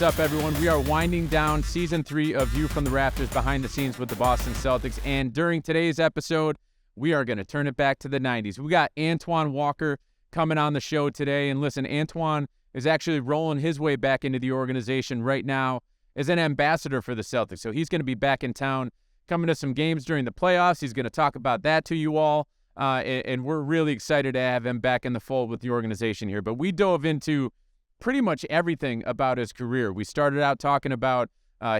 What's up, everyone? We are winding down Season 3 of View from the Rafters behind the scenes with the Boston Celtics, and during today's episode, we are going to turn it back to the 90s. We got Antoine Walker coming on the show today, and listen, Antoine is actually rolling his way back into the organization right now as an ambassador for the Celtics, so he's going to be back in town coming to some games during the playoffs. He's going to talk about that to you all, and we're really excited to have him back in the fold with the organization here, but we dove into pretty much everything about his career. We started out talking about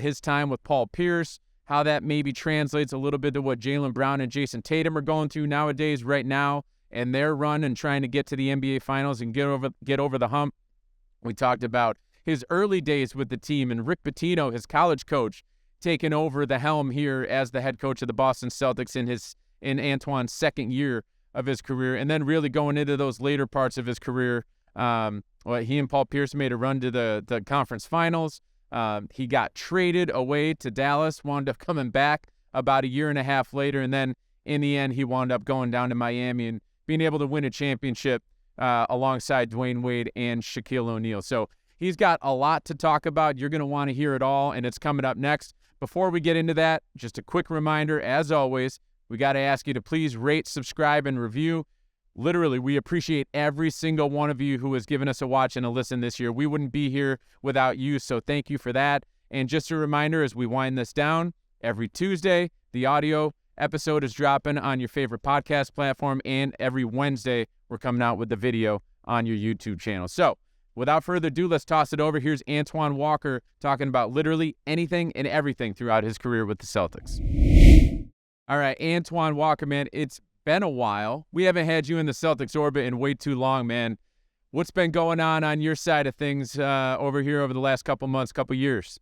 his time with Paul Pierce, how that maybe translates a little bit to what Jaylen Brown and Jayson Tatum are going through nowadays right now and their run and trying to get to the NBA Finals and get over the hump. We talked about his early days with the team and Rick Pitino, his college coach, taking over the helm here as the head coach of the Boston Celtics in Antoine's second year of his career, and then really going into those later parts of his career. He and Paul Pierce made a run to the conference finals. He got traded away to Dallas, wound up coming back about a year and a half later, and then in the end, he wound up going down to Miami and being able to win a championship alongside Dwayne Wade and Shaquille O'Neal. So he's got a lot to talk about. You're going to want to hear it all, and it's coming up next. Before we get into that, just a quick reminder, as always, we got to ask you to please rate, subscribe, and review. Literally, we appreciate every single one of you who has given us a watch and a listen this year. We wouldn't be here without you, so thank you for that. And just a reminder, as we wind this down, every Tuesday, the audio episode is dropping on your favorite podcast platform, and every Wednesday, we're coming out with the video on your YouTube channel. So, without further ado, let's toss it over. Here's Antoine Walker talking about literally anything and everything throughout his career with the Celtics. All right, Antoine Walker, man, it's been a while. We haven't had you in the Celtics orbit in way too long, man. What's been going on your side of things over here over the last couple months, couple years?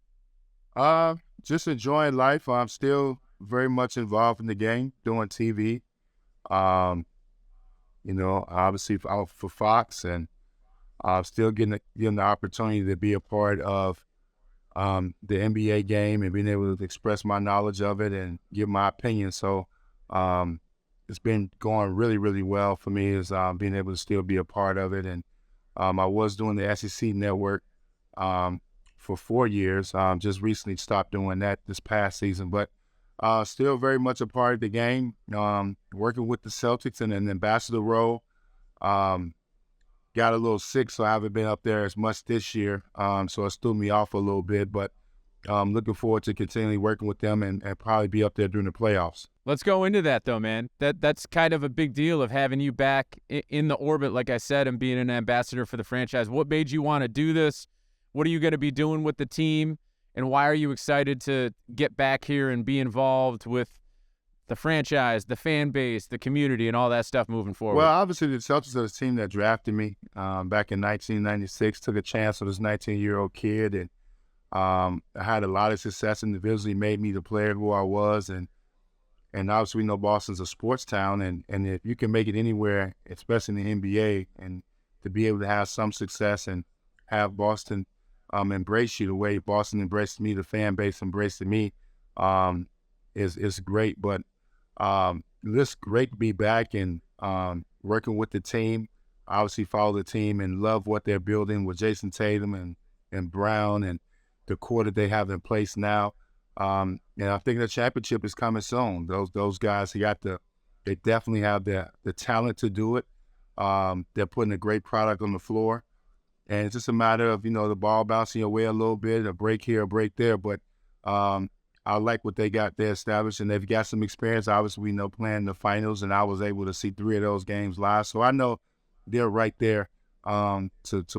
Just enjoying life. I'm still very much involved in the game, doing TV. Obviously out for Fox, and still getting the opportunity to be a part of the NBA game and being able to express my knowledge of it and give my opinion. So it's been going really, really well for me, is being able to still be a part of it. And I was doing the SEC network for 4 years. Just recently stopped doing that this past season, but still very much a part of the game, working with the Celtics in an ambassador role. Got a little sick, so I haven't been up there as much this year, so it threw me off a little bit, but looking forward to continually working with them and probably be up there during the playoffs. Let's go into that, though, man. That's kind of a big deal of having you back in the orbit, like I said, and being an ambassador for the franchise. What made you want to do this? What are you going to be doing with the team? And why are you excited to get back here and be involved with the franchise, the fan base, the community, and all that stuff moving forward? Well, obviously, the Celtics are the team that drafted me back in 1996, took a chance on this 19-year-old kid, and I had a lot of success individually, made me the player who I was, and obviously we know Boston's a sports town, and if you can make it anywhere, especially in the NBA, and to be able to have some success and have Boston embrace you the way Boston embraced me, the fan base embraced me, is great. But it's great to be back and working with the team. Obviously follow the team and love what they're building with Jayson Tatum and Brown and the core that they have in place now. And I think the championship is coming soon. Those guys, they definitely have the talent to do it. They're putting a great product on the floor. And it's just a matter of, the ball bouncing your way a little bit, a break here, a break there. But I like what they got there established, and they've got some experience. Obviously, we know playing the finals, and I was able to see 3 of those games live. So I know they're right there to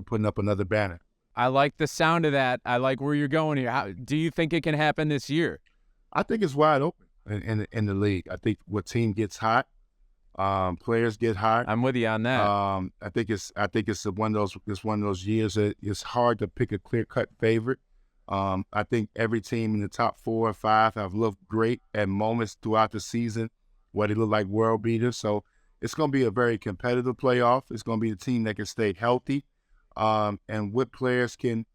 putting up another banner. I like the sound of that. I like where you're going here. Do you think it can happen this year? I think it's wide open in the league. I think what team gets hot, players get hot. I'm with you on that. I think it's one of those years that it's hard to pick a clear-cut favorite. I think every team in the top 4 or 5 have looked great at moments throughout the season where they look like world beaters. So it's going to be a very competitive playoff. It's going to be a team that can stay healthy. And what players can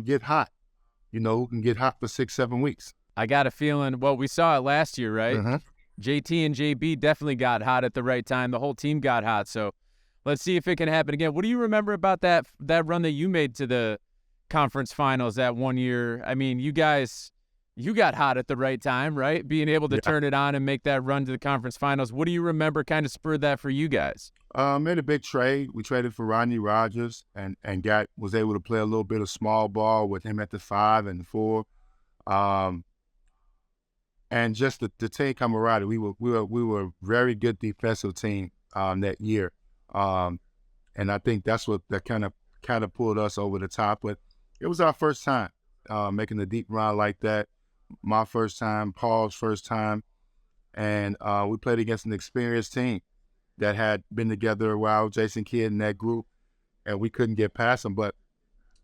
get hot, who can get hot for 6-7 weeks. I got a feeling, well, we saw it last year, right? Mm-hmm. JT and JB definitely got hot at the right time. The whole team got hot. So let's see if it can happen again. What do you remember about that run that you made to the conference finals that one year. I mean, you got hot at the right time, right? Being able to turn it on and make that run to the conference finals. What do you remember kind of spurred that for you guys? Made a big trade. We traded for Rodney Rogers and was able to play a little bit of small ball with him at the 5 and 4. And just the team camaraderie. We were a very good defensive team that year. And I think that's what that kind of pulled us over the top. But it was our first time making a deep run like that. My first time, Paul's first time. And we played against an experienced team that had been together a while, Jayson Kidd in that group, and we couldn't get past them. But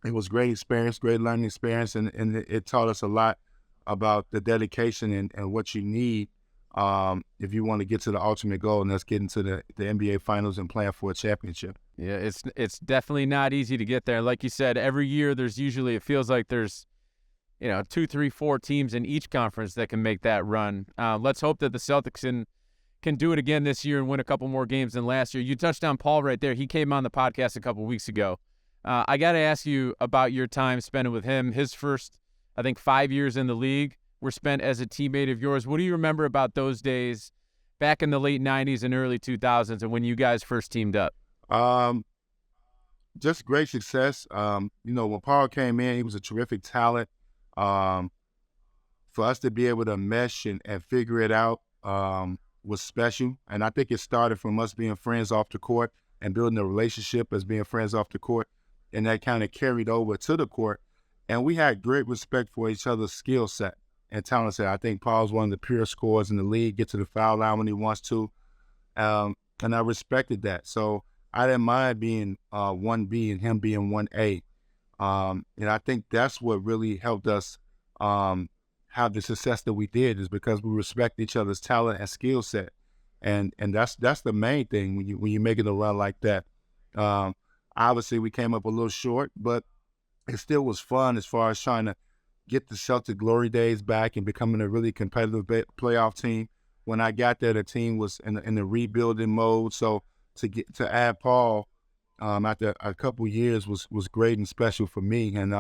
it was great experience, great learning experience, and it taught us a lot about the dedication and what you need if you want to get to the ultimate goal, and that's getting to the NBA Finals and playing for a championship. Yeah, it's definitely not easy to get there. Like you said, every year it feels like there's 2, 3, 4 teams in each conference that can make that run. Let's hope that the Celtics can do it again this year and win a couple more games than last year. You touched on Paul right there. He came on the podcast a couple weeks ago. I got to ask you about your time spending with him. His first, I think, 5 years in the league were spent as a teammate of yours. What do you remember about those days back in the late 90s and early 2000s and when you guys first teamed up? Just great success. When Paul came in, he was a terrific talent. For us to be able to mesh and figure it out was special. And I think it started from us being friends off the court and building a relationship as being friends off the court. And that kind of carried over to the court. And we had great respect for each other's skill set and talent set. I think Paul's one of the pure scorers in the league, get to the foul line when he wants to. And I respected that. So I didn't mind being 1B and him being 1A. And I think that's what really helped us have the success that we did, is because we respect each other's talent and skill set. And that's the main thing when you're making a run like that. Obviously, we came up a little short, but it still was fun as far as trying to get the Celtic glory days back and becoming a really competitive playoff team. When I got there, the team was in the rebuilding mode. So to add Paul after a couple of years was great and special for me. And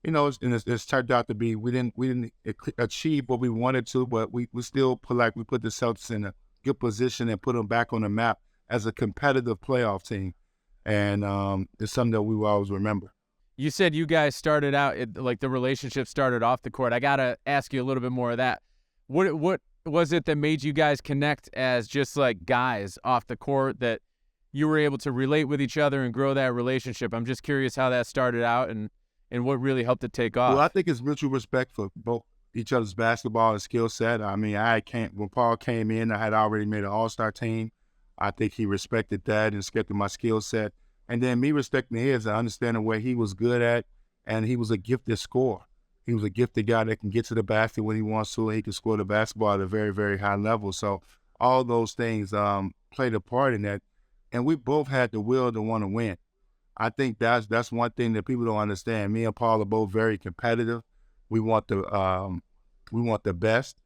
it's turned out to be we didn't achieve what we wanted to, but we still put the Celtics in a good position and put them back on the map as a competitive playoff team. And it's something that we will always remember. You said you guys started out, like the relationship started off the court. I got to ask you a little bit more of that. What was it that made you guys connect as just like guys off the court, that you were able to relate with each other and grow that relationship? I'm just curious how that started out and what really helped it take off. Well, I think it's mutual respect for both each other's basketball and skill set. I mean, when Paul came in, I had already made an all-star team. I think he respected that and respected my skill set. And then me respecting his and understanding what he was good at, and he was a gifted scorer. He was a gifted guy that can get to the basket when he wants to, and he can score the basketball at a very, very high level. So all those things played a part in that. And we both had the will to want to win. I think that's one thing that people don't understand. Me and Paul are both very competitive. We want the best.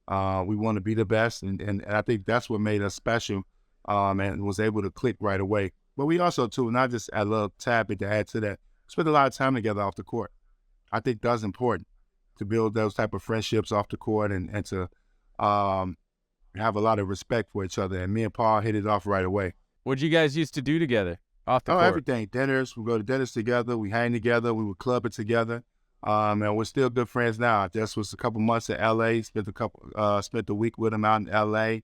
We want to be the best, and I think that's what made us special, and was able to click right away. But we also, too, not just a little tad bit to add to that, spend a lot of time together off the court. I think that's important, to build those type of friendships off the court and to have a lot of respect for each other. And me and Paul hit it off right away. What'd you guys used to do together off the court? Everything. Dinners. We go to dinners together. We hang together. We would club it together. And we're still good friends now. I just was a couple months in L.A., spent the week with him out in L.A.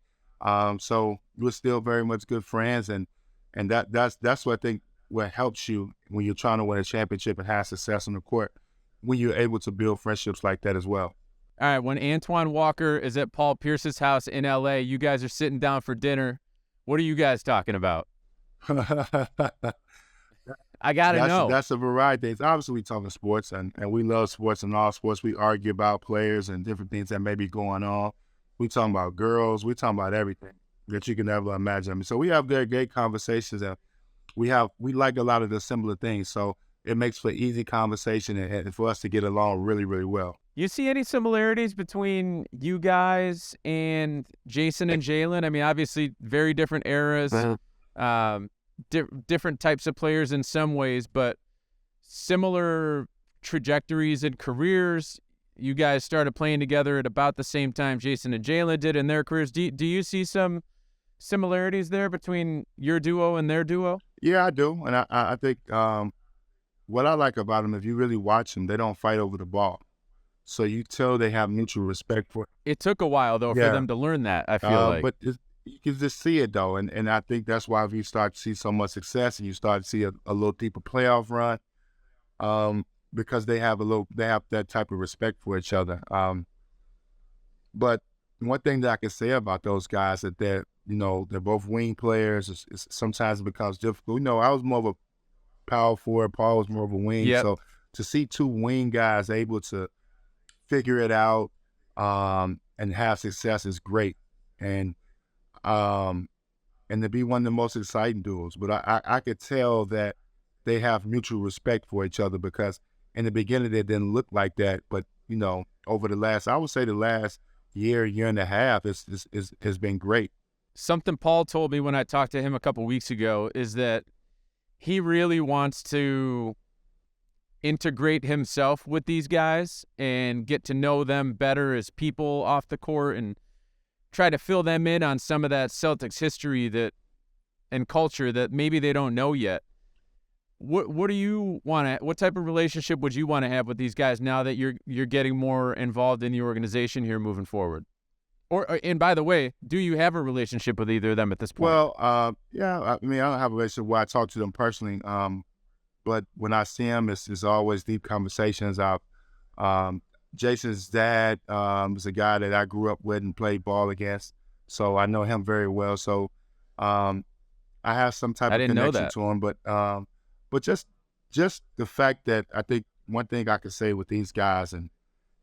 So we're still very much good friends. And that's what I think what helps you when you're trying to win a championship and have success on the court, when you're able to build friendships like that as well. All right, when Antoine Walker is at Paul Pierce's house in L.A., you guys are sitting down for dinner. What are you guys talking about? I got to know. That's a variety of things. Obviously, we talking sports, and we love sports and all sports. We argue about players and different things that may be going on. We talking about girls. We talking about everything that you can ever imagine. I mean, so we have very great conversations, and we like a lot of the similar things. So it makes for easy conversation and for us to get along really, really well. You see any similarities between you guys and Jayson and Jaylen? I mean, obviously, very different eras, different types of players in some ways, but similar trajectories in careers. You guys started playing together at about the same time Jayson and Jaylen did in their careers. Do you see some similarities there between your duo and their duo? Yeah, I do. And I think what I like about them, if you really watch them, they don't fight over the ball. So you tell they have mutual respect for it. It took a while, though, for them to learn that, I feel like. But you can just see it, though. And I think that's why we start to see so much success and you start to see a little deeper playoff run because they have that type of respect for each other. But one thing that I can say about those guys is that, they're both wing players. Sometimes it becomes difficult. I was more of a power forward. Paul was more of a wing. Yep. So to see two wing guys able to figure it out and have success is great. And to be one of the most exciting duels. But I could tell that they have mutual respect for each other because in the beginning they didn't look like that. But, over the last year and a half, has been great. Something Paul told me when I talked to him a couple weeks ago is that he really wants to integrate himself with these guys and get to know them better as people off the court and try to fill them in on some of that Celtics history and culture that maybe they don't know yet. What do you want to? What type of relationship would you want to have with these guys now that you're getting more involved in the organization here moving forward? And by the way, do you have a relationship with either of them at this point? Well, yeah. I don't have a relationship where I talk to them personally. But when I see them, it's always deep conversations. Jayson's dad was a guy that I grew up with and played ball against, so I know him very well. So I have some type of connection to him. But just the fact that I think one thing I could say with these guys and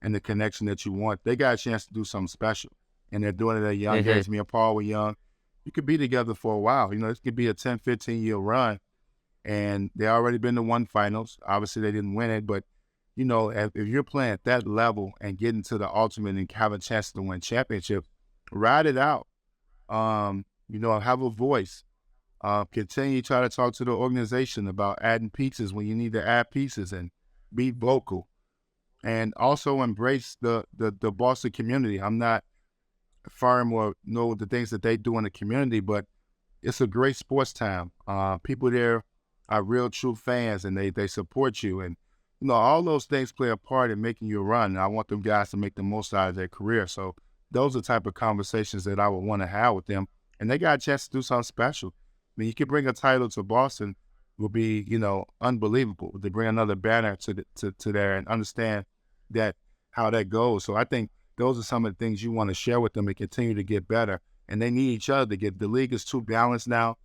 the connection that you want, they got a chance to do something special. And they're doing it at a young age. Me and Paul were young. You could be together for a while. This could be a 10, 15-year run. And they already been to one finals. Obviously, they didn't win it. But, if you're playing at that level and getting to the ultimate and have a chance to win championship, ride it out. Have a voice. Continue to try to talk to the organization about adding pieces when you need to add pieces and be vocal. And also embrace the Boston community. I'm not firm or know the things that they do in the community, but it's a great sports town. People there are real true fans and they support you. And, all those things play a part in making you run. And I want them guys to make the most out of their career. So those are the type of conversations that I would want to have with them. And they got a chance to do something special. You could bring a title to Boston will be, unbelievable. They bring another banner to there and understand that how that goes. So I think those are some of the things you want to share with them and continue to get better. And they need each other to get. The league is too balanced now.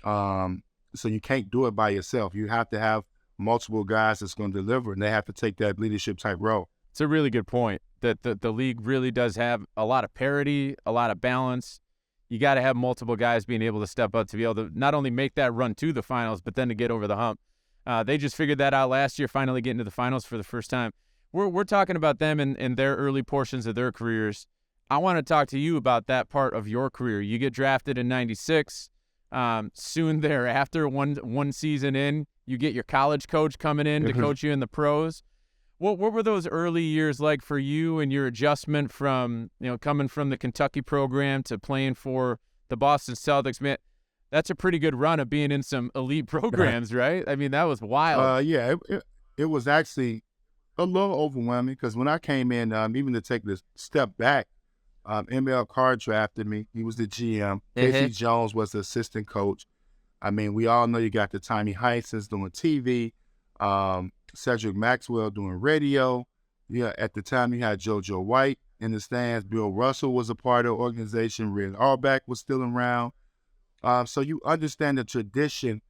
So you can't do it by yourself. You have to have multiple guys that's going to deliver, and they have to take that leadership type role. It's a really good point that the league really does have a lot of parity, a lot of balance. You got to have multiple guys being able to step up to be able to not only make that run to the finals, but then to get over the hump. They just figured that out last year, finally getting to the finals for the first time. We're talking about them in their early portions of their careers. I want to talk to you about that part of your career. You get drafted in '96. Soon thereafter, one season in, you get your college coach coming in to coach you in the pros. What were those early years like for you and your adjustment from, coming from the Kentucky program to playing for the Boston Celtics? Man, that's a pretty good run of being in some elite programs, right? I mean, that was wild. Yeah, it was actually a little overwhelming because when I came in, even to take this step back, ML Carr drafted me. He was the GM. Casey Jones was the assistant coach. I mean, we all know you got the Tommy Heinsohns doing TV, Cedric Maxwell doing radio. Yeah, at the time you had JoJo White in the stands. Bill Russell was a part of the organization. Red Auerbach was still around. So you understand the tradition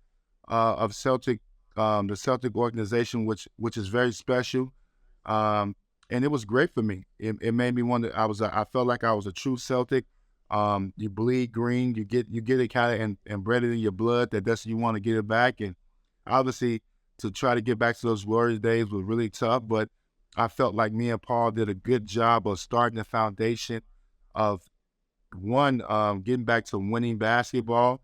of Celtic, the Celtic organization, which is very special. And it was great for me. It made me wonder. I felt like I was a true Celtic. You bleed green. You get it kind of embedded in your blood that's you want to get it back. And obviously, to try to get back to those glorious days was really tough. But I felt like me and Paul did a good job of starting the foundation of getting back to winning basketball,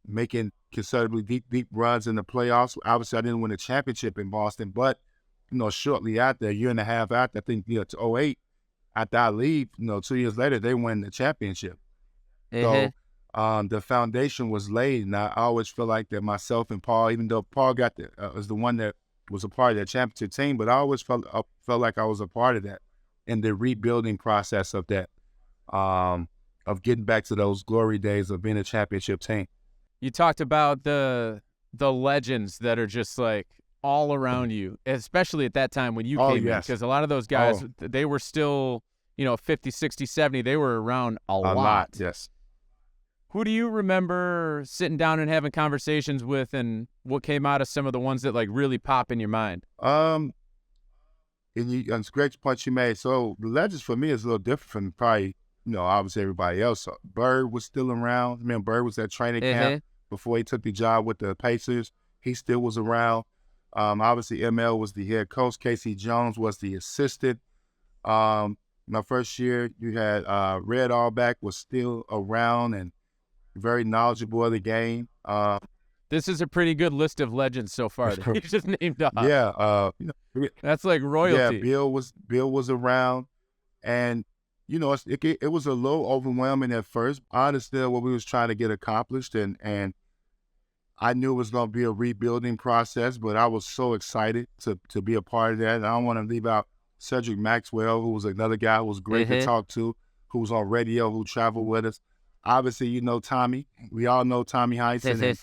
making considerably deep runs in the playoffs. Obviously, I didn't win a championship in Boston, but, shortly after, a year and a half after, I think, to '08, after I leave, 2 years later, they win the championship. So the foundation was laid, and I always feel like that myself and Paul, even though Paul was the one that was a part of that championship team, but I always felt like I was a part of that in the rebuilding process of that, of getting back to those glory days of being a championship team. You talked about the legends that are just like all around you, especially at that time when you came in, because a lot of those guys, they were still, 50, 60, 70. They were around a lot. Yes. Who do you remember sitting down and having conversations with, and what came out of some of the ones that like really pop in your mind? And it's a great point you made. So the legends for me is a little different from probably, obviously everybody else. So Bird was still around. I mean, Bird was at training camp before he took the job with the Pacers. He still was around. Obviously ML was the head coach. Casey Jones was the assistant. My first year, you had Red Auerbach was still around and very knowledgeable of the game. This is a pretty good list of legends so far that you just named off. Yeah. That's like royalty. Yeah, Bill was around. And, it was a little overwhelming at first. I understood what we was trying to get accomplished, and I knew it was going to be a rebuilding process, but I was so excited to be a part of that. And I don't want to leave out Cedric Maxwell, who was another guy who was great to talk to, who was on radio, who traveled with us. Obviously, Tommy. We all know Tommy Heinsohn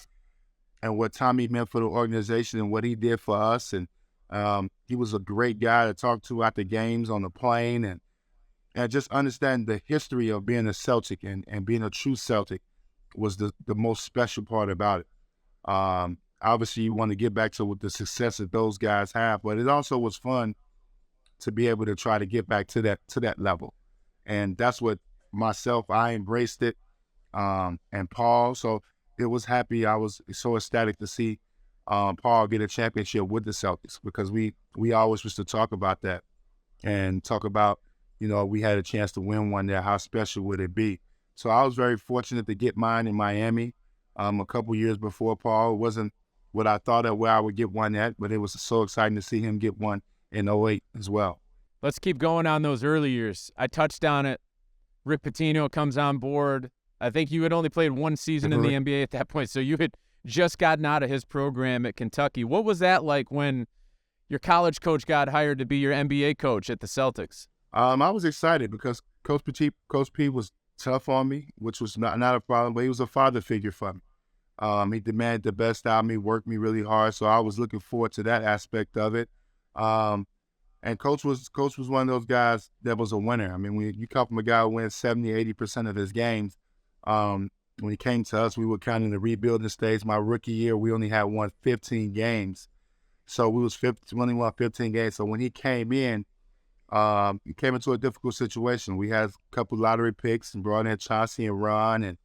and what Tommy meant for the organization and what he did for us. And he was a great guy to talk to at the games on the plane, and just understand the history of being a Celtic and being a true Celtic was the most special part about it. Obviously, you want to get back to what the success that those guys have, but it also was fun to be able to try to get back to that level. And that's what I embraced it. And Paul, so it was happy. I was so ecstatic to see Paul get a championship with the Celtics, because we always used to talk about that and talk about, we had a chance to win one there. How special would it be? So I was very fortunate to get mine in Miami a couple years before Paul. It wasn't what I thought of where I would get one at, but it was so exciting to see him get one in '08 as well. Let's keep going on those early years. I touched on it. Rick Pitino comes on board. I think you had only played one season in the NBA at that point, so you had just gotten out of his program at Kentucky. What was that like when your college coach got hired to be your NBA coach at the Celtics? I was excited because Coach P was tough on me, which was not a problem, but he was a father figure for me. He demanded the best out of me, worked me really hard, so I was looking forward to that aspect of it. And Coach was one of those guys that was a winner. I mean, when you come from a guy who wins 70, 80% of his games, when he came to us, we were kind of in the rebuilding stage. My rookie year, we only had won 15 games. So we only won 15 games. So when he came in, he came into a difficult situation. We had a couple lottery picks and brought in Chauncey and Ron,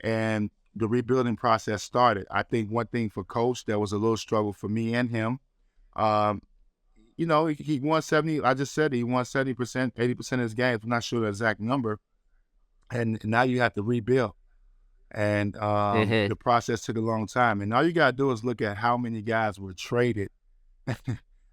and the rebuilding process started. I think one thing for Coach, that was a little struggle for me and him. He won 70. I just said he won 70%, 80% of his games. I'm not sure the exact number. And now you have to rebuild. And the process took a long time. And all you got to do is look at how many guys were traded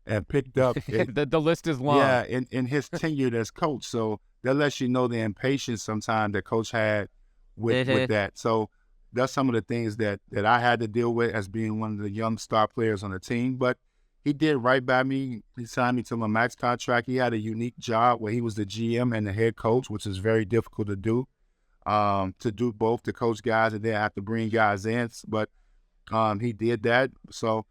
and picked up. The list is long. Yeah, in his tenure as coach. So that lets you know the impatience sometimes that Coach had with that. So that's some of the things that I had to deal with as being one of the young star players on the team. But he did right by me. He signed me to my max contract. He had a unique job where he was the GM and the head coach, which is very difficult to do both, to coach guys and then have to bring guys in. But he did that. So,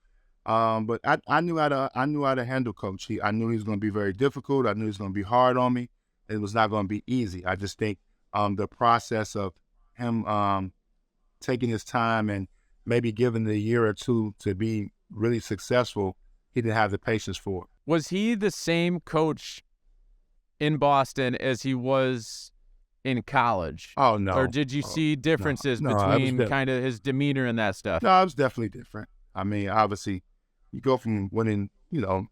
but I knew how to handle Coach. I knew he was going to be very difficult. I knew he was going to be hard on me. It was not going to be easy. I just think the process of him taking his time and maybe giving the year or two to be really successful, he didn't have the patience for it. Was he the same coach in Boston as he was in college? Oh, no. Or did you see differences between kind of his demeanor and that stuff? No, it was definitely different. I mean, obviously, you go from winning, 80%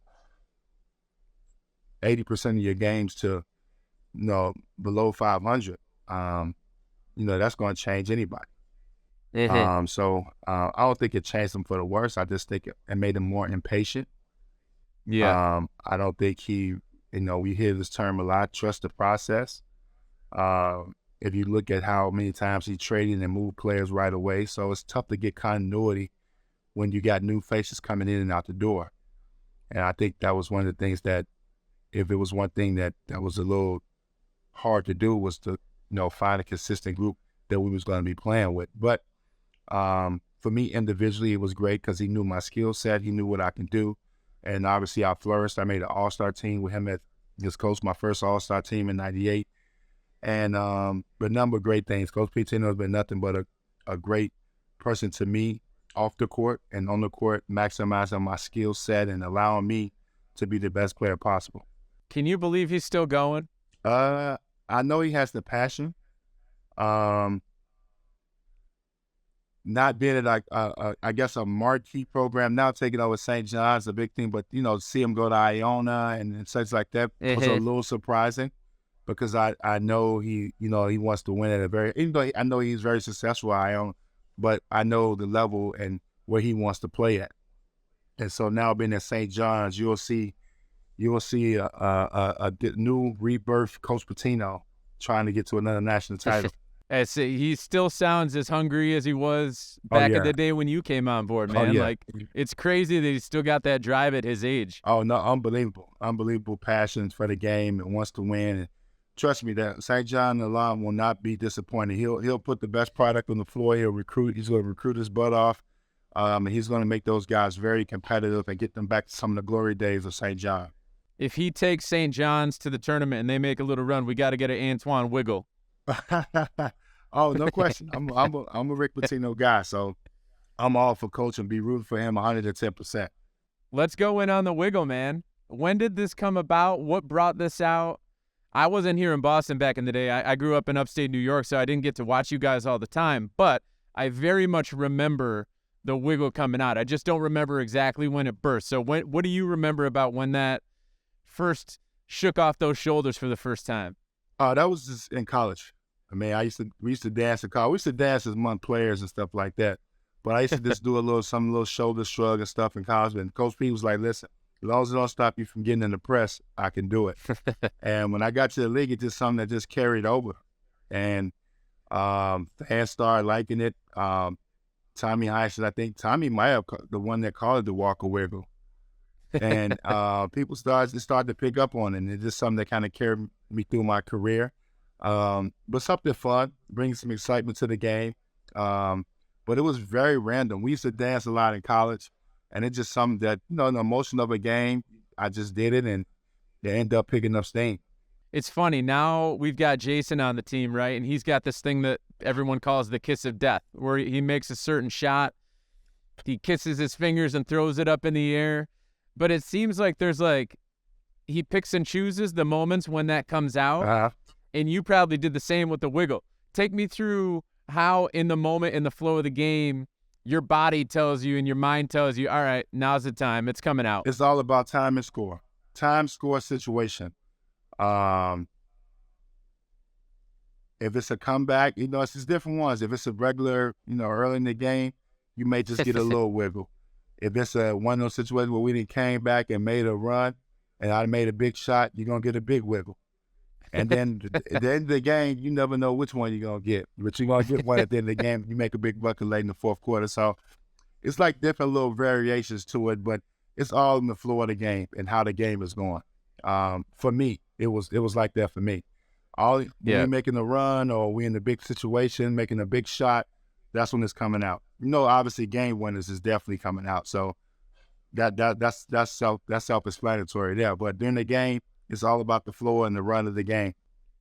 of your games to, below 500. That's going to change anybody. So I don't think it changed him for the worse. I just think it made him more impatient. Yeah. I don't think we hear this term a lot, trust the process. If you look at how many times he traded and moved players right away, so it's tough to get continuity when you got new faces coming in and out the door. And I think that was one of the things that, if it was one thing that was a little hard to do, was to find a consistent group that we was going to be playing with. But for me individually, it was great because he knew my skill set, he knew what I can do, and obviously I flourished. I made an All-Star team with him as coach, my first All-Star team in '98, and a number of great things. Coach Pitino has been nothing but a great person to me off the court and on the court, maximizing my skill set and allowing me to be the best player possible. Can you believe he's still going? I know he has the passion. Not being at I guess a marquee program now, taking over St. John's, a big thing, but to see him go to Iona and such like that was a little surprising, because I know he wants to win at even though I know he's very successful at Iona, but I know the level and where he wants to play at. And so now being at St. John's, you will see a new rebirth Coach Pitino trying to get to another national title. He still sounds as hungry as he was back in the day when you came on board, man. Like, it's crazy that he's still got that drive at his age. Oh, no, unbelievable passion for the game and wants to win. And trust me, that St. John alum will not be disappointed. He'll put the best product on the floor. He's going to recruit his butt off. And he's going to make those guys very competitive and get them back to some of the glory days of St. John. If he takes St. John's to the tournament and they make a little run, we got to get an Antoine Wiggle. Oh, no question. I'm a Rick Pitino guy, so I'm all for Coach and be rooting for him 110%. Let's go in on the Wiggle, man. When did this come about? What brought this out? I wasn't here in Boston back in the day. I grew up in upstate New York, so I didn't get to watch you guys all the time, but I very much remember the Wiggle coming out. I just don't remember exactly when it burst. So what do you remember about when that first shook off those shoulders for the first time? That was just in college. I mean, we used to dance in college. We used to dance as among players and stuff like that. But I used to just do some little shoulder shrug and stuff in college. And Coach P was like, listen, as long as it don't stop you from getting in the press, I can do it. And when I got to the league, it's just something that just carried over. And fans started liking it. Tommy Heinsohn, I think Tommy might have the one that called it the Walker Wiggle. And people started to pick up on it. And it's just something that kind of carried me through my career. But something fun, brings some excitement to the game. But it was very random. We used to dance a lot in college, and it's just something that, the emotion of a game, I just did it, and they end up picking up steam. It's funny. Now we've got Jayson on the team, right? And he's got this thing that everyone calls the kiss of death, where he makes a certain shot, he kisses his fingers and throws it up in the air. But it seems like he picks and chooses the moments when that comes out. And you probably did the same with the Wiggle. Take me through how, in the moment, in the flow of the game, your body tells you and your mind tells you, all right, now's the time. It's coming out. It's all about time and score. Time, score, situation. If it's a comeback, it's just different ones. If it's a regular, early in the game, you may just get a little wiggle. If it's one of those situations where we didn't came back and made a run and I made a big shot, you're going to get a big wiggle. And then at the end of the game, you never know which one you're going to get. But you're going to get one at the end of the game. You make a big bucket late in the fourth quarter. So it's like different little variations to it, but it's all in the flow of the game and how the game is going. For me, it was like that for me. When we're making a run or we're in a big situation, making a big shot, that's when it's coming out. Obviously game winners is definitely coming out. So that's self-explanatory there. But during the game, it's all about the flow and the run of the game.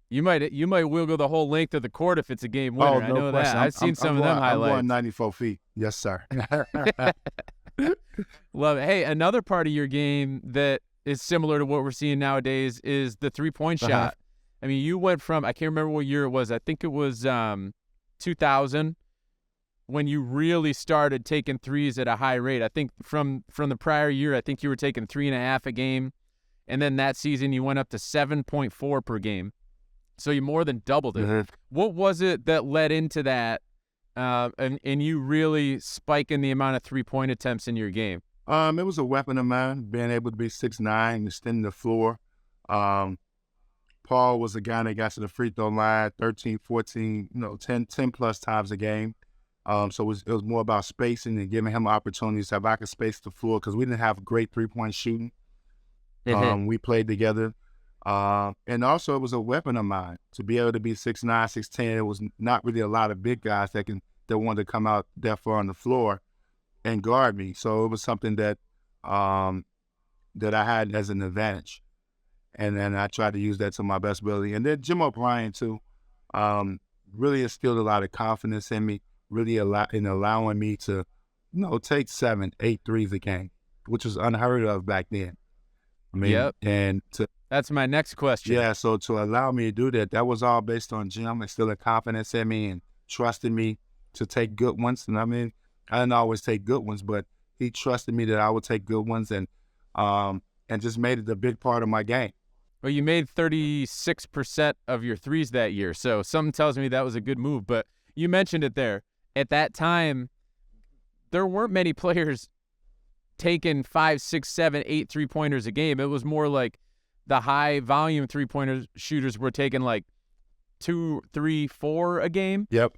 You might wiggle the whole length of the court if it's a game winner. I know that. I've seen some of them highlights. I'm going 94 feet. Yes, sir. Love it. Hey, another part of your game that is similar to what we're seeing nowadays is the three-point shot. I mean, you went from, I can't remember what year it was. I think it was 2000 when you really started taking threes at a high rate. I think from the prior year, I think you were taking 3.5 a game. And then that season, you went up to 7.4 per game. So you more than doubled it. What was it that led into that and you really spike in the amount of 3-point attempts in your game? It was a weapon of mine, being able to be 6'9", extending the floor. Paul was a guy that got to the free throw line 13, 14, 10 plus times a game. So it was more about spacing and giving him opportunities if I could space the floor, because we didn't have great 3-point shooting. We played together. And also it was a weapon of mine to be able to be 6'9", 6'10". It was not really a lot of big guys that wanted to come out that far on the floor and guard me. So it was something that that I had as an advantage. And then I tried to use that to my best ability. And then Jim O'Brien too, really instilled a lot of confidence in me, really allowing me to, take 7, 8 threes a game, which was unheard of back then. I mean, Yep. and That's my next question. Yeah, so to allow me to do that was all based on Jim instilling confidence in me and trusting me to take good ones. And I mean, I didn't always take good ones, but he trusted me that I would take good ones, and just made it a big part of my game. Well, you made 36% of your threes that year, so something tells me that was a good move. But you mentioned it there. At that time, there weren't many players taking 5, 6, 7, 8 3-pointers a game. It was more like the high-volume 3-pointer shooters were taking like 2, 3, 4 a game. Yep.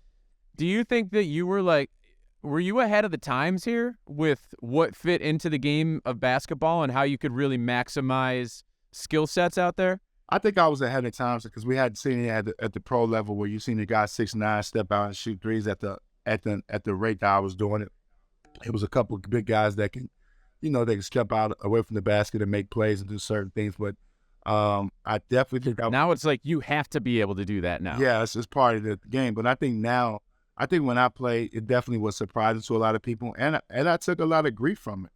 Do you think that you were you ahead of the times here with what fit into the game of basketball and how you could really maximize skill sets out there? I think I was ahead of times because we had seen it at the pro level where you seen a guy 6'9" step out and shoot threes at the rate that I was doing it. It was a couple of big guys that can, they can step out away from the basket and make plays and do certain things. But I definitely think now it's like you have to be able to do that now. Yeah, it's part of the game. But I think when I played, it definitely was surprising to a lot of people, and I took a lot of grief from it.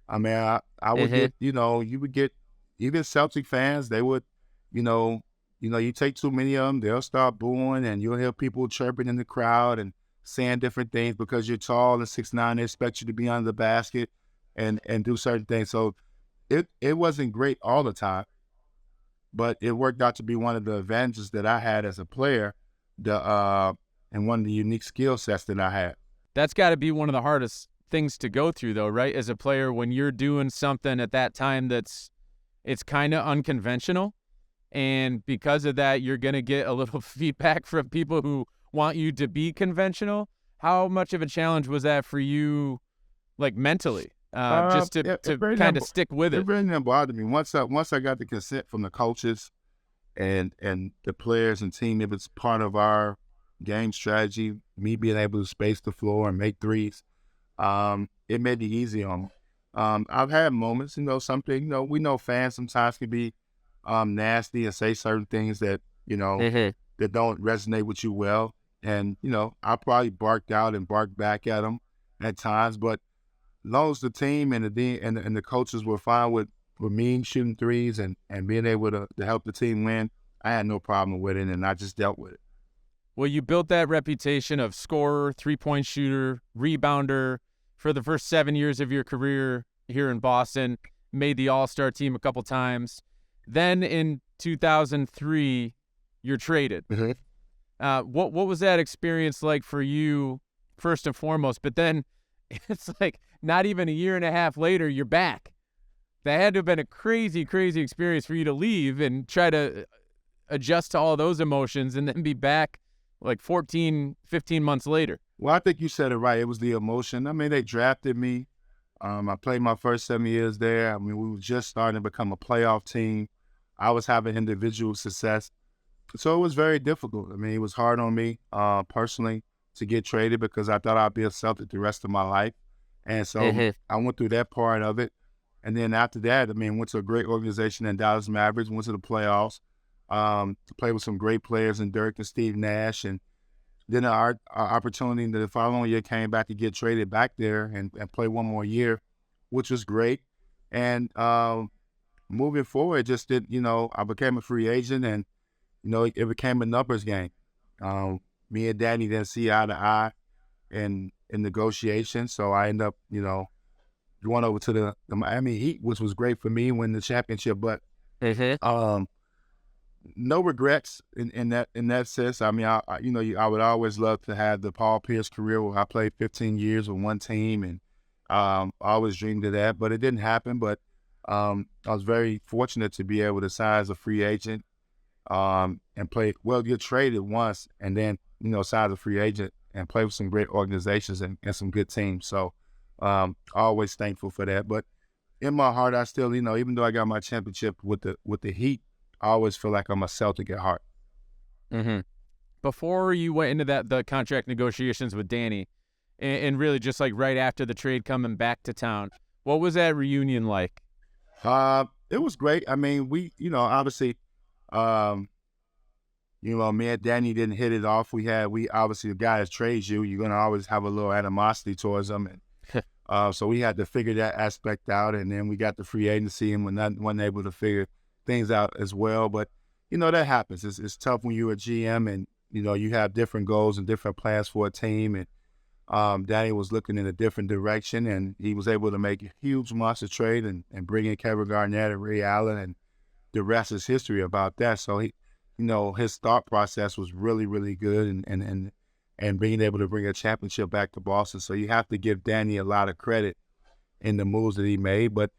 I mean, I would get, you would get even Celtic fans. They would, you take too many of them, they'll start booing, and you'll hear people chirping in the crowd and saying different things because you're tall and 6'9". They expect you to be under the basket and do certain things. So it wasn't great all the time, but it worked out to be one of the advantages that I had as a player, and one of the unique skill sets that I had. That's got to be one of the hardest things to go through, though, right? As a player, when you're doing something at that time it's kind of unconventional, and because of that, you're going to get a little feedback from people who want you to be conventional. How much of a challenge was that for you, like mentally, just to kind of stick with it? It really didn't bother me. Once I got the consent from the coaches and the players and team, it was part of our game strategy, me being able to space the floor and make threes. It made it easy on me. I've had moments, something, we know fans sometimes can be nasty and say certain things that, that don't resonate with you well. And, I probably barked out and barked back at them at times, but as long as the team and the coaches were fine with me shooting threes and being able to help the team win, I had no problem with it, and I just dealt with it. Well, you built that reputation of scorer, 3-point shooter, rebounder for the first 7 years of your career here in Boston, made the All-Star team a couple times. Then in 2003, you're traded. Mm-hmm. What was that experience like for you, first and foremost? But then it's like not even a year and a half later, you're back. That had to have been a crazy, crazy experience for you to leave and try to adjust to all those emotions and then be back like 14, 15 months later. Well, I think you said it right. It was the emotion. I mean, they drafted me. I played my first 7 years there. I mean, we were just starting to become a playoff team. I was having individual success. So it was very difficult. I mean, it was hard on me personally to get traded because I thought I'd be a Celtic the rest of my life. And so I went through that part of it. And then after that, I mean, went to a great organization in Dallas Mavericks, went to the playoffs, played with some great players in Dirk and Steve Nash. And then our opportunity the following year came back to get traded back there and play one more year, which was great. And moving forward, just did, I became a free agent and, it became a numbers game. Me and Danny didn't see eye to eye in negotiations. So I ended up, going over to the Miami Heat, which was great for me, win the championship. But no regrets in that sense. I mean, I would always love to have the Paul Pierce career where I played 15 years with one team, and I always dreamed of that, but it didn't happen. But I was very fortunate to be able to sign as a free agent and play. Well, get traded once, and then sign as a free agent and play with some great organizations and some good teams. So always thankful for that. But in my heart, I still, even though I got my championship with the Heat, I always feel like I'm a Celtic at heart. Mm-hmm. Before you went into the contract negotiations with Danny, and really just like right after the trade coming back to town, what was that reunion like? It was great. I mean, we, obviously, me and Danny didn't hit it off. We obviously, the guy that trades you, you're gonna always have a little animosity towards him, and so we had to figure that aspect out. And then we got the free agency, and wasn't able to figure things out as well. But that happens. It's tough when you're a GM and you have different goals and different plans for a team. And Danny was looking in a different direction, and he was able to make a huge monster trade and bring in Kevin Garnett and Ray Allen, and the rest is history about that. So he, his thought process was really, really good, and being able to bring a championship back to Boston. So you have to give Danny a lot of credit in the moves that he made. But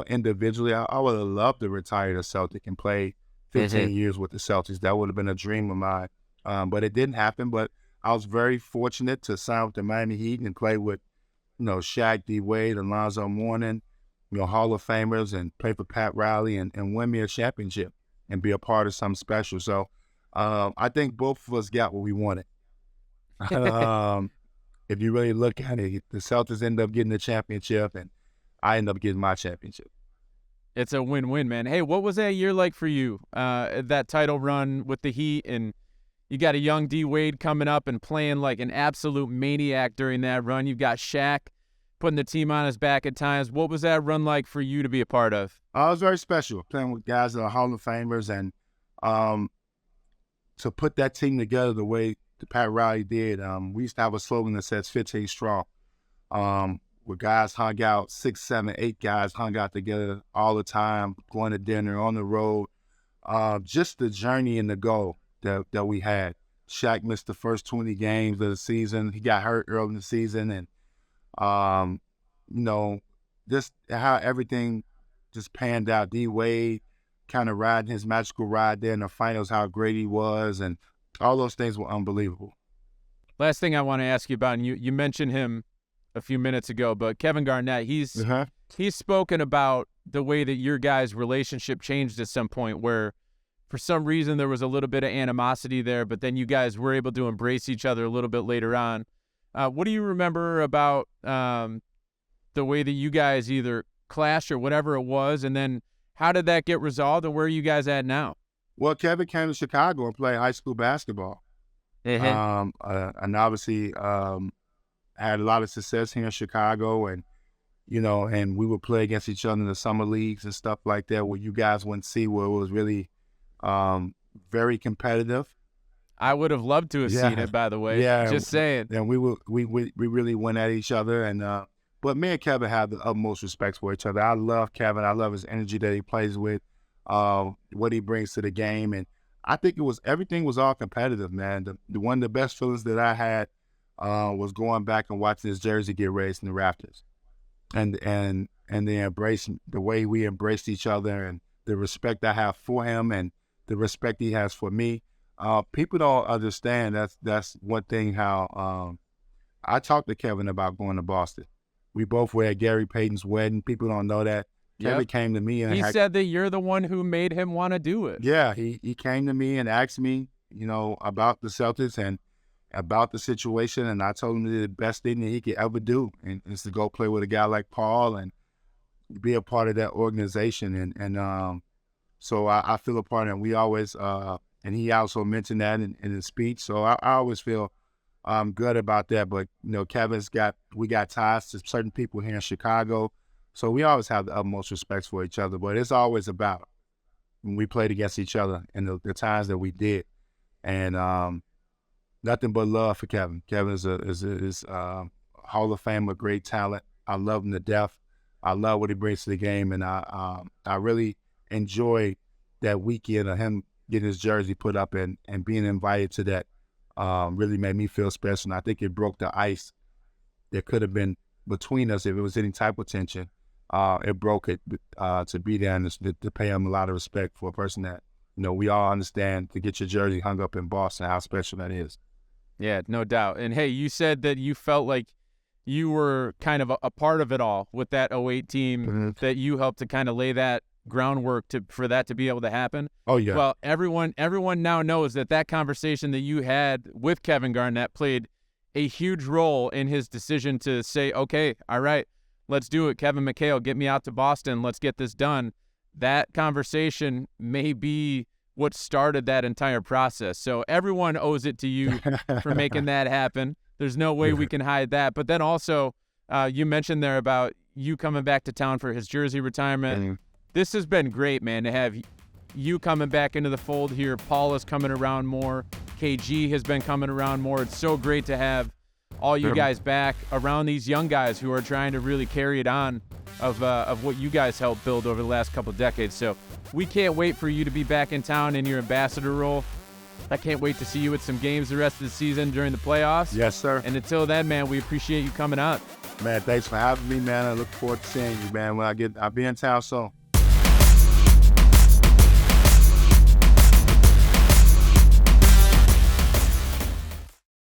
individually, I would have loved to retire the Celtic and play 15 years with the Celtics. That would have been a dream of mine. But it didn't happen. But I was very fortunate to sign with the Miami Heat and play with, Shaq, D. Wade, Alonzo Mourning, Hall of Famers, and play for Pat Riley and win me a championship and be a part of something special. So I think both of us got what we wanted. If you really look at it, the Celtics end up getting the championship, and I end up getting my championship. It's a win-win, man. Hey, what was that year like for you? That title run with the Heat, and you got a young D. Wade coming up and playing like an absolute maniac during that run. You've got Shaq putting the team on his back at times. What was that run like for you to be a part of? It was very special, playing with guys that are Hall of Famers, and to put that team together the way Pat Riley did. We used to have a slogan that says 15 strong, where guys hung out, 6, 7, 8 guys hung out together all the time, going to dinner, on the road. Just the journey and the goal that we had. Shaq missed the first 20 games of the season. He got hurt early in the season, and just how everything just panned out. D. Wade kind of riding his magical ride there in the finals, how great he was, and all those things were unbelievable. Last thing I want to ask you about, and you mentioned him a few minutes ago, but Kevin Garnett, he's spoken about the way that your guys' relationship changed at some point, where for some reason there was a little bit of animosity there, but then you guys were able to embrace each other a little bit later on. What do you remember about the way that you guys either clashed or whatever it was, and then how did that get resolved, and where are you guys at now? Well, Kevin came to Chicago and played high school basketball. And obviously had a lot of success here in Chicago, and and we would play against each other in the summer leagues and stuff like that, where you guys wouldn't see, where it was really very competitive. I would have loved to have seen it, by the way. Yeah, just saying. And we really went at each other, and but me and Kevin have the utmost respect for each other. I love Kevin. I love his energy that he plays with, what he brings to the game, and I think everything was all competitive, man. The one of the best feelings that I had was going back and watching his jersey get raised in the Rafters, and the way we embraced each other, and the respect I have for him and the respect he has for me. People don't understand that's one thing how I talked to Kevin about going to Boston. We both were at Gary Payton's wedding. People don't know that. Kevin came to me and he said that you're the one who made him want to do it. Yeah, he came to me and asked me, about the Celtics and about the situation, and I told him that the best thing that he could ever do and is to go play with a guy like Paul and be a part of that organization. And so I feel a part of it. And we always and he also mentioned that in his speech. So I always feel good about that. But we got ties to certain people here in Chicago. So we always have the utmost respect for each other, but it's always about when we played against each other and the times that we did, and nothing but love for Kevin. Kevin is Hall of Fame, a great talent. I love him to death. I love what he brings to the game, and I really enjoy that weekend of him getting his jersey put up and being invited to that really made me feel special. And I think it broke the ice that could have been between us if it was any type of tension. It broke it to be there and to pay him a lot of respect for a person that, we all understand to get your jersey hung up in Boston, how special that is. Yeah, no doubt. And, hey, you said that you felt like you were kind of a part of it all with that 08 team, that you helped to kind of lay that groundwork for that to be able to happen. Oh, yeah. Well, everyone now knows that conversation that you had with Kevin Garnett played a huge role in his decision to say, okay, all right, let's do it. Kevin McHale, get me out to Boston. Let's get this done. That conversation may be what started that entire process. So everyone owes it to you for making that happen. There's no way we can hide that. But then also, you mentioned there about you coming back to town for his jersey retirement. This has been great, man, to have you coming back into the fold here. Paula's coming around more. KG has been coming around more. It's so great to have all you guys back around these young guys who are trying to really carry it on of what you guys helped build over the last couple of decades. So we can't wait for you to be back in town in your ambassador role. I can't wait to see you at some games the rest of the season during the playoffs. Yes, sir. And until then, man, we appreciate you coming out. Man, thanks for having me, man. I look forward to seeing you, man. I'll be in town soon.